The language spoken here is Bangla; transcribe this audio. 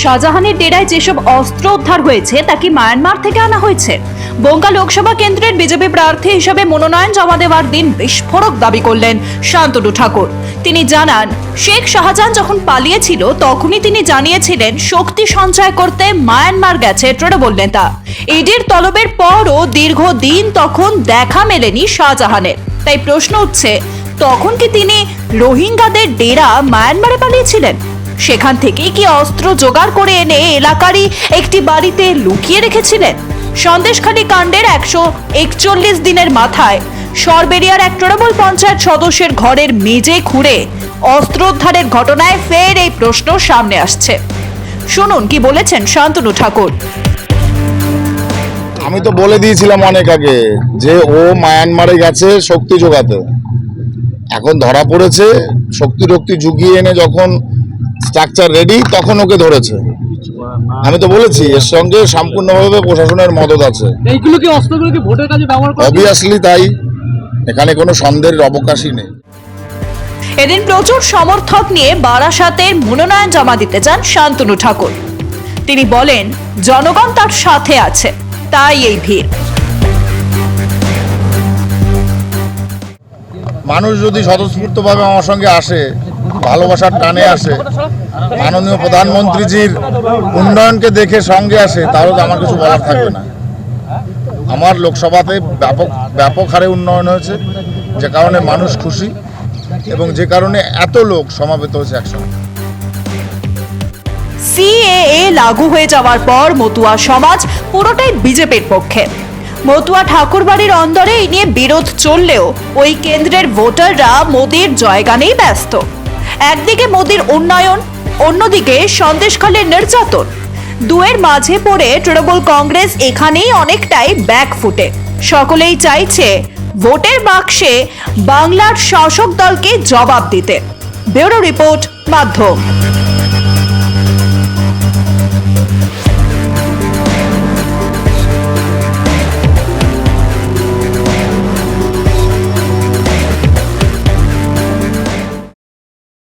শাহজাহানের ডেরায় যেসব অস্ত্র উদ্ধার হয়েছে তা কি মায়ানমার থেকে আনা হয়েছে? বনগাঁ লোকসভা কেন্দ্রের বিজেপি প্রার্থী হিসেবে মনোনয়ন জমা দেওয়ার দিন বিস্ফোরক দাবি করলেন শান্তনু ঠাকুর। তিনি জানান, শেখ শাহজাহান যখন পালিয়েছিল তখনই তিনি জানিয়েছিলেন শক্তি সঞ্চয় করতে মায়ানমার গেছে তৃণমূল নেতা। ইডির তলবের পরও দীর্ঘদিন তখন দেখা মেলেনি শাহজাহানের। তাই প্রশ্ন উঠছে, তখন কি তিনি রোহিঙ্গাদের ডেরা মায়ানমারে পালিয়েছিলেন? সেখান থেকেই কি অস্ত্র জোগাড় করে এনে এলাকারই একটি বাড়িতে লুকিয়ে রেখেছিলেন? সন্দেশখালী কাণ্ডের 141 দিনের মাথায় সরবেরিয়ার এক তৃণমূল পঞ্চায়েত সদস্যের ঘরের মেঝে খুঁড়ে অস্ত্র উদ্ধারের ঘটনায় ফের এই প্রশ্ন সামনে আসছে। শুনুন কি বলেছেন শান্তনু ঠাকুর। আমি তো বলে দিয়েছিলাম অনেক আগে যে ও মায়ানমারে গেছে শক্তি জোগাতে। এখন ধরা পড়েছে, শক্তি জুগিয়ে এনে যখন স্ট্রাকচার রেডি তখন ওকে ধরেছে। আমি তো বলেছি এর সঙ্গে সম্পূর্ণভাবে প্রশাসনের মদত আছে। এইগুলো কি অস্ত্রগুলো কি ভোটের কাজে ব্যবহার করা? অবভিয়াসলি তাই, এখানে কোনো সন্দেহের অবকাশই নেই। এদিন প্রচুর সমর্থক নিয়ে বারাসাতের মনোনয়ন জমা দিতে যান শান্তনু ঠাকুর। তিনি বলেন, জনগণ তার সাথে আছে, তাই এই ভিড়। মানুষ যদি স্বতঃস্ফূর্তভাবে আমার সঙ্গে আসে, ভালোবাসার টানে আসে, মাননীয় প্রধানমন্ত্রীজির উন্নয়নকে দেখে সঙ্গে আসে, তাহলে তো আমার কিছু বলার থাকবে না। আমার লোকসভাতে ব্যাপক হারে উন্নয়ন হয়েছে, যে কারণে মানুষ খুশি এবং যে কারণে এত লোক সমাবেত হয়েছে একসঙ্গে। সিএএ লাগু হয়ে যাওয়ার পর মতুয়া সমাজ পুরোটাই বিজেপির পক্ষে। মতুয়া ঠাকুরবাড়ির অন্দরে এই নিয়ে বিরোধ চললেও ওই কেন্দ্রের ভোটাররা মোদির জয়গানেই ব্যস্ত। একদিকে মোদির উন্নয়ন, অন্যদিকে সন্দেশখালীর নির্যাতন, দুয়ের মাঝে পড়ে তৃণমূল কংগ্রেস এখানেই অনেকটাই ব্যাকফুটে। সকলেই চাইছে ভোটের বাক্সে বাংলার শাসক দলকে জবাব দিতে। ব্যুরো রিপোর্ট, মাধ্যম।